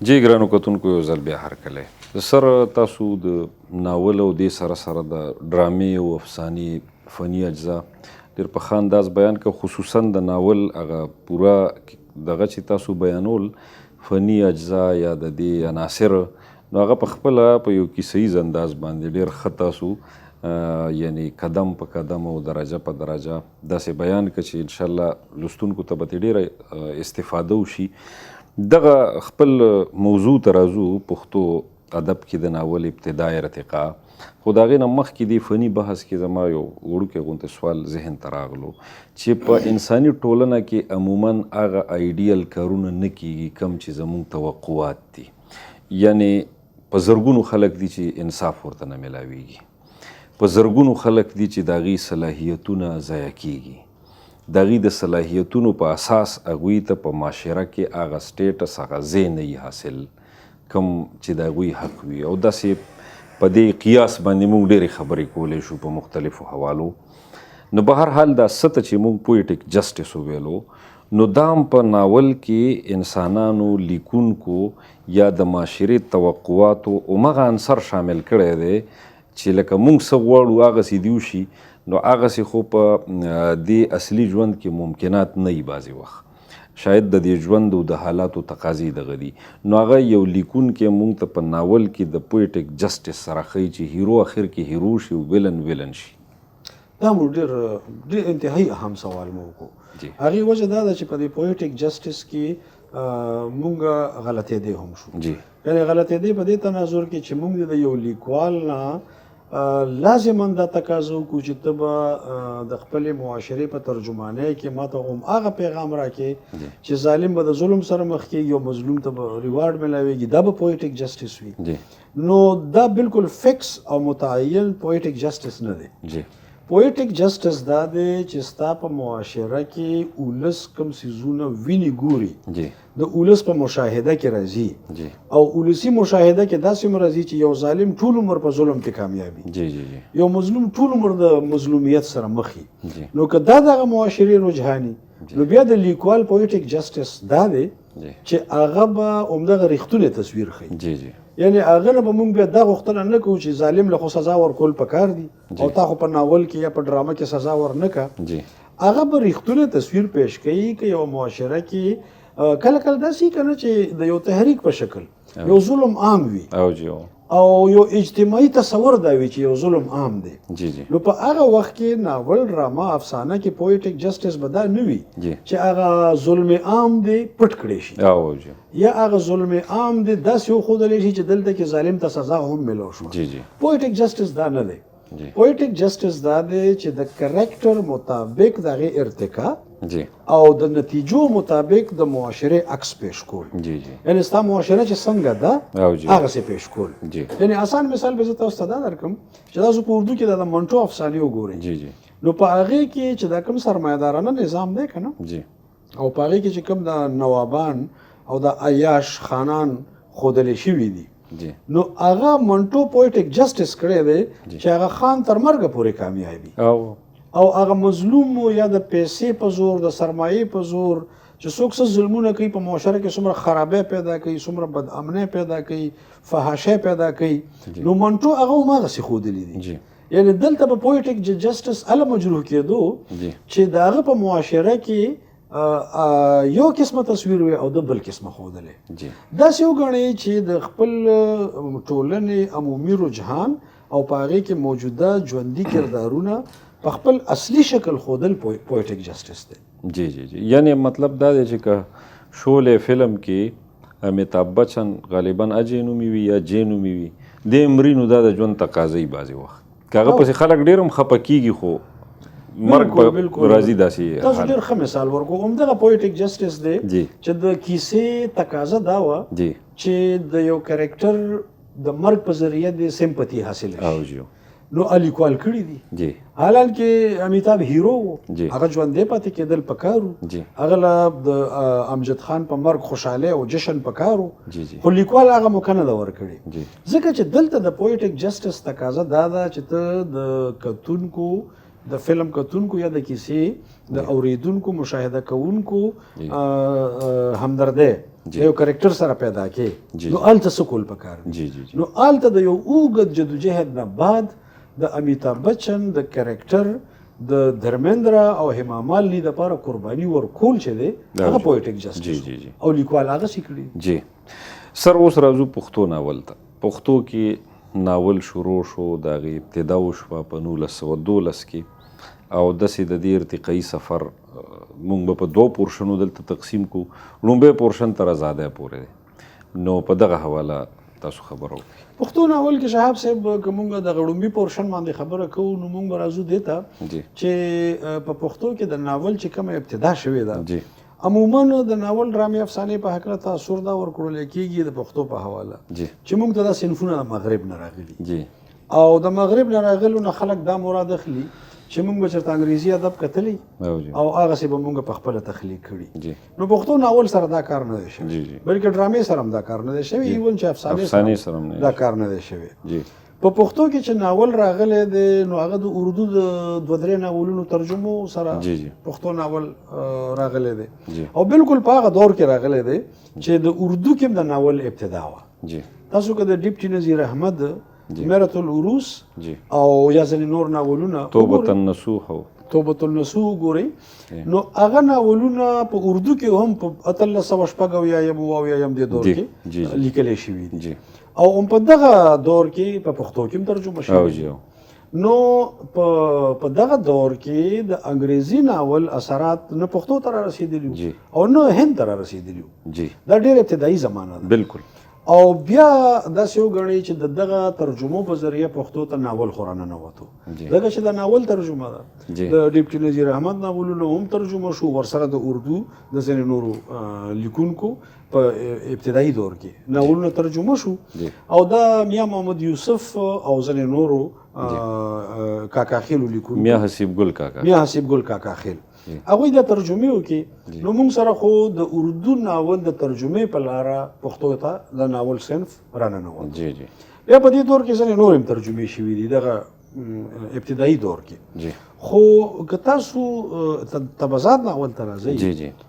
جی ګرانو کتونکو یو ځل بیا هرکلی سره تاسو د ناول او دې سره سره د ډرامې او افسانې فني اجزا ډېر په ښه انداز بیان که خصوصا د ناول هغه پوره دغه چې تاسو بیانول فني اجزا یا د دې عناصر نو هغه په خپله په یو کیسه ییز انداز باندې ډېر ښه تاسو یعنی قدم په قدم او درجه په درجه داسې بیان که چې انشاءالله لوستونکو ته به ترې ډېره استفاده وشي. دغه خپل موضوع ته راځو پښتو ادب کې د ناول ابتدای ارتقا خو د هغې نه مخکې دې فني بحث کې زما یو وړوکی غوندې سوال ذهن ته راغلو چې په انساني ټولنه کې عموما هغه آیډیل کارونه نه کیږي کم چې زموږ توقعات دي، یعنی په زرګونو خلک دي چې انصاف ورته نه میلاویږي، په زرګونو خلک دي چې د هغې صلاحیتونه ضایع کیږي، د هغوی د صلاحیتونو په اساس هغوی ته په معاشره کې هغه سټیټس هغه ځای نه وي حاصل کوم چې د هغوی حق وي. او داسې په دې قیاس باندې موږ ډېرې خبرې کولی شو په مختلفو حوالو. نو به هر حال دا څه ته چې موږ پویټیک جسټس وویلو نو دا هم په ناول کې انسانانو لیکونکو یا د معاشرې توقعاتو همغه عنصر شامل کړی دی چې لکه موږ څه غواړو هغسې دې وشي، نو هغسې خو په دې اصلي ژوند کې ممکنات نه وي بعضې وخت، شاید د دې ژوند او د حالاتو تقاضې دغه دي. نو هغه یو لیکونکی موږ ته په ناول کې د پویټیک جسټس سره ښیي چې هیرو اخر کې هیرو شي او ویلن شي. دا مو ډېر انتهایی اهم سوال مو وکړو. هغې وجه دا ده چې په دې پویټیک جسټس کې مونږ غلطېدی هم شو. یعنې غلطېدی په دې تناظر کې چې مونږ د یو لیکوال نه لازما دا تقاضا وکړو چې ته به د خپلې معاشرې په ترجمانۍ کې ماته هم هغه پیغام راکړې چې ظالم به د ظلم سره مخ کېږي او مظلوم ته به ریوارډ میلاویږي، دا به پویټیک جسټس وي. نو دا بالکل فکس او متعین پویټیک جسټس نه دی. پویټیک جسټس دا دی چې ستا په معاشره کې اولس کوم څیزونه ویني ګوري د اولس په مشاهده کې راځي او اولسي مشاهده کې داسې هم راځي چې یو ظالم ټول عمر په ظلم کې کامیابي، یو مظلوم ټول عمر د مظلومیت سره مخي. نو که دا دغه معاشرې رجحاني نو بیا د لیکوال پویټیک جسټس دا دی چې هغه به همدغه ریښتونی تصویر ښیي. یعنی هغه نه به موږ بیا دا غوښتنه نه کوو چې ظالم له خو سزا ورکول پکار دي او تا خو په ناول کې یا په ډرامه کې سزا ورنکړه. هغه به ریښتونی تصویر پیش کوي که یو معاشره کې کله کله داسې کنه چې د یو تحریک په شکل یو ظلم عام وي او یو اجتماعي تصور دا وي چې یو ظلم عام دی. نو په هغه وخت کې ناول، ډرامه، افسانه کې پویټیک جسټس به دا نه وي چې هغه ظلم عام دی پټ کړی شي یا هغه ظلم عام دی داسې وښودلی شي چې دلته کې ظالم ته سزا هم ملو شوه. پویټیک جسټس دا نه دی. پویټیک جسټس دا دی چې د کرکټر مطابق د هغې ارتقا او د نتیجو مطابق د معاشرې عکس پیش کول. یعنی ستا معاشره چې څنګه ده هغسې پیش کول. یعنی آسان مثال به زه تاسو ته دا درکړم چې تاسو په اردو کې د منټو افسانې وګورئ نو په هغې کې چې دا کوم سرمایه‌دارانه نظام دی که نه او په هغې کې چې کوم د نوابان او د عیاش خانان ښودلی شوي دي نو هغه منټو پویټیک جسټس کړی دی چې هغه خان تر مرګه پورې کامیابي او هغه مظلوم یا د پیسې په زور د سرمایې په زور چې څوک څه ظلمونه کوي په معاشره کې څومره خرابۍ پیدا کوي، څومره بدامنۍ پیدا کوي، فحاشۍ پیدا کوي، نو منټو هغه هم هغسې ښودلي دي. یعنی دلته به پویټیک جسټس هله مجروح کېدو چې د هغه په معاشره کې یو قسمه تصویر وي او د بل قسمه ښودلی. داسې وګڼئ چې د خپل ټولنې عمومي رجحان او په هغې کې موجوده ژوندي کردارونه په خپل اصلي شکل ښودل پویټیک جسټس دی. یعنی مطلب دا دی چې که شولې فلم کې امیتاب بچن غالبا اجې نومي وي یا جې نومي وي دې مري نو دا د ژوند تقاضی بعضې وخت که هغه پسې خلک ډېر هم خفه کېږي خو مرګ به راځي. داسې تاسو ډېر ښه مثال ورکړو. همدغه پویټیک جسټس دی چې د کیسې تقاضا دا وه چې د یو کرکټر د مرګ په ذریعه د سمپتي حاصله شي. نو لیکوال کړي دي حالانکه امیتاب هیرو هغه ژوندی پاتې کېدل پکارو، هغه له د امجد خان په مرګ خوشحاله او جشن پکارو خو لیکوال هغه موقع نه ده ورکړې ځکه چې دلته د پویټیک جسټس تقاضا دا ده چې ته د کتونکو د فلم کتونکو یا د کیسې د اوریدونکو مشاهده کوونکو همدردی یو کریکټر سره پیدا کې نو آلته څه کول پکار نو آلته د یو اوږد جدوجهد نه بعد د امیتابھ بچن د کریکټر د دھرمیندرا او هما مالني د لپاره قرباني ورکول چې دی هغه پویټیک جسټس او لیکوال هغه سیکړي جی سر اوس راځو پښتو ناول ته پښتو کې ناول شروع شو د هغې ابتدا وشوه په 1912 کې او داسې د دې ارتقایي سفر موږ به په 2 پورشنو دلته تقسیم کو لومبی پورشن تر آزادۍ پورې دی نو په دغه حواله تاسو خبره وکړئ پښتو ناول کې شهاب صاحب که موږ د لومبي پورشن باندې خبره کوو نو موږ به راځو دې ته چې په پښتو کې د ناول چې کومه ابتدا شوې ده عموما د ناول ډرامې افسانې په هکله تاثر دا ورکړل کېږي د پښتو په حواله چې موږ ته دا صنفونه د مغرب نه راغلي او د مغرب نه راغلو نه خلک دا مراد اخلي چې موږ به چېرته انګریزي ادب کتلی او هغسې به موږ په خپله تخلیق کړي نو پښتو ناول سره دا کار نه دی شوی بلکې ډرامې سره هم دا کار نه دی شوی ایون چې افسانې سره دا کار نه دی شوی په پښتو کې چې ناول راغلی دی نو هغه د اردو د 2-3 ناولونو ترجمو سره پښتو ناول راغلی دی او بالکل په هغه دور کې راغلی دی چې د اردو کې د ناول ابتدا وه تاسو که د ډیپټي نظیر احمد میرة العروس او یا ځینې نور ناولونه توبة النصوح ګورئ نو هغه ناولونه په اردو کې هم په 1880 د دور کې لیکلی شوي دي او په دغه دور کې په پښتو کې هم ترجمه شوی نو په دغه دور کې د انګریزي ناول اثرات نه پښتو ته رسیدلی او نه هند ته رسیدلی دا ډېر ابتدایي زمانه ده بالکل او بیا داسې وګڼئ چې د دغه ترجمو په ذریعه پښتو ته ناول خو راننوتو ځکه چې د ناول ترجمه ده د ډیپټي نظیر احمد ناولونه هم ترجمه شو ورسره د اردو د ځینې نورو لیکونکو په ابتدایي دور کې ناولونه ترجمه شو او دا میا محمد یوسف او ځینې نورو کاکاخیلو لیکونکو میا حسیب ګل کاکاخیل هغوی د ترجمې وکړي نو موږ سره خو د اردو ناول د ترجمې په لاره پښتو ته د ناول صنف راننوت بیا په دې دور کې ځینې نور هم ترجمې شوي دي دغه ابتدایي دور کې خو که تاسو تبازات ناول ته راځئ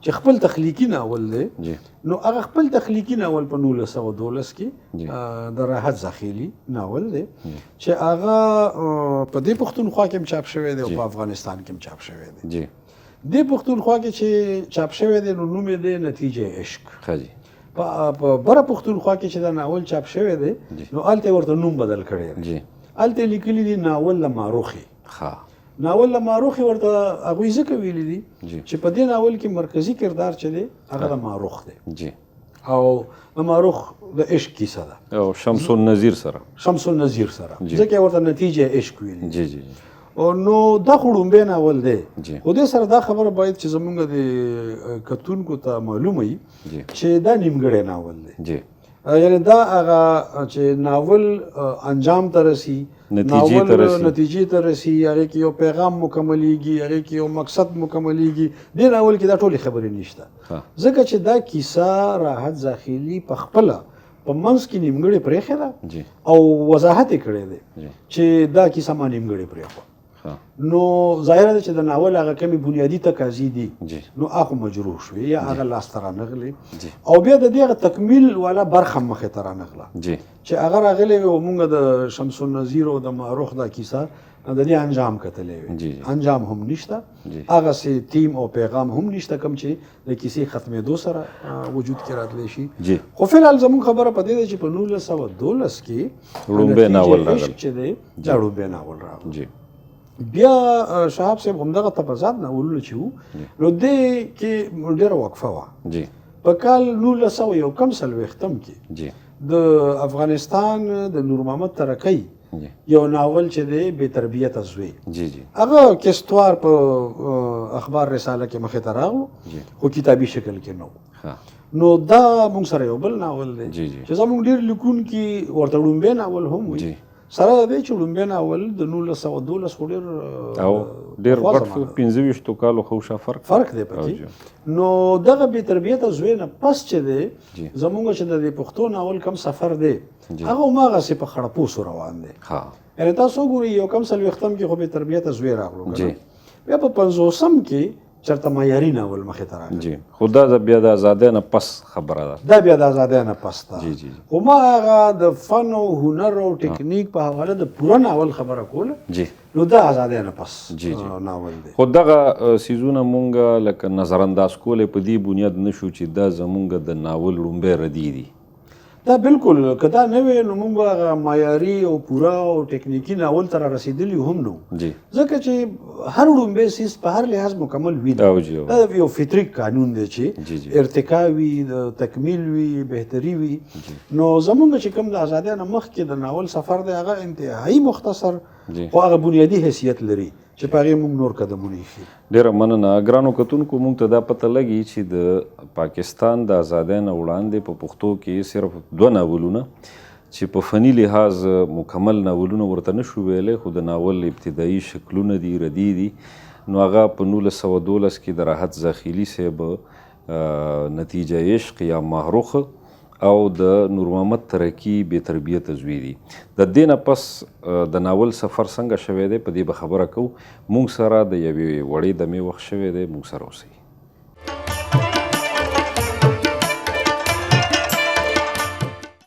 چې خپل تخلیقي ناول دی نو هغه خپل تخلیقي ناول په 1912 کې د راحت زاخیلي ناول دی چې هغه په دې پښتونخوا کې هم چاپ شوی دی او په افغانستان کې هم چاپ شوی دی دې پښتونخوا کې چې چاپ شوی دی نو نوم یې دی نتیجه عشق په بره پښتونخوا کې چې دا ناول چاپ شوی دی نو هلته ورته نوم بدل کړی دی هلته لیکلي دي ناول لماروخي ناول لماروخي ورته هغوی ځکه ویلي دي چې په دې ناول کې مرکزي کردار چې دی هغه د ماروخ دی او د ماروخ د عشق کیسه ده او شمس النظیر سره ځکه ورته نتیجه عشق ویلي نو دا خو ړومبی ناول دی خو دې سره دا خبره باید چې زموږ د کتونکو ته معلومه وي چې دا نیمګړی ناول دی یعنی دا هغه چې ناول انجام ته رسي ناول نتیجې ته رسي هغې کې یو پیغام مکملیږي هغې کې یو مقصد مکملیږي دې ناول کې دا ټولې خبرې نشته ځکه چې دا کیسه راحت زاخیلي په خپله په منځ کې نیمګړې پرېښې ده او وضاحت یې کړی دی چې دا کیسه ما نیمګړې پرېښوه نو ظاهره ده چې د ناول هغه کمې بنیادي تقاضي دي نو هغه مجروح شوې یا هغه لاسته رانغلې او بیا د دې هغه تکمیل والا برخه مخې ته رانغله چې هغه راغلی وي او موږ د شمس النظیر او د ماروخ دا کیسه د دې انجام کتلی وي انجام هم نشته هغسې تیم او پیغام هم نشته کوم چې د کیسې ختمېدو سره وجود کې راتلی شي خو فلحال زموږ خبره په دې ده چې په 1912 کې ړومبی ناول راغلی چې دی دا ړومبی ناول راغلی بیا شهاب صاحب همدغه تبازات ناولونه چې وو نو دې کې ډېره وقفه وه په کال 1940 کې د افغانستان د نور محمد ترکی یو ناول چې دی بې تربیته زوی هغه کستوار په اخبار رساله کې مخې ته راغلو خو کتابي شکل کې نه نو دا موږ سره یو بل ناول دی چې زموږ ډېر لیکونکي ورته ړومبی ناول هم وي سره د دې چې ړومبی ناول د 1912 خو ډېر غټ 25 کالو خو فرق دی پکې نو دغه بې تربیته زوی نه پس چې دی زموږ چې د پښتو ناول کم سفر دی هغه هماغسې په خړپوسو روان دی یعنې تاسو وګورئ یو کم 40 کې خو بې تربیته زوی راغلو بیا په 50 کې چېرته معیاري ناول مخې ته راغلی. جی خو دا بیا د ازادۍ نه پس خبره ده. دا بیا د ازادۍ نه پس ده. جی جی خو ما هغه د فن او هنر او ټکنیک په حواله د پوره ناول خبره کوله. جی نو دا ازادۍ نه پس جی جی ناول دی. خو دغه سیزونه مونږ لکه نظر انداز کولې په دې بنیاد نه شو چې دا زمونږ د ناول لومبۍ ردي دي. دا بالکل که دا نه وی نو موږ هغه معیاري او پوره او ټکنیکي ناول ته رسیدلی هم نو. جی ځکه چې هر لومبۍ سیز په هر لحاظ مکمل وي. دا یو فطري قانون دی چې ارتقا وي، د تکمیل وي، بهتري وي. نو زمونږ چې کوم د ازادۍ نه مخکې د ناول سفر دی هغه انتهایی مختصر خو هغه بنیادي حیثیت لري چې په هغې موږ نور قدمونه ایښي. ډېره مننه. ګرانو کتونکو موږ ته دا پته لګي چې د پاکستان د ازادۍ نه وړاندې په پښتو کې صرف 2 ناولونه چې په فني لحاظ مکمل ناولونه ورته نه شو ویلی خو د ناول ابتدایي شکلونه دي، ردي دي. نو هغه په 1912 کې د راحت زاخیلي صاحب نتیجه عشق یا مهروخ او د نور محمد ترکی بې تربیته زوی دي. د دې نه پس د ناول سفر څنګه شوی دی په دې به خبره کوو. موږ سره د یوې وړې دمې وخت شوی دی. موږ سره اوسئ.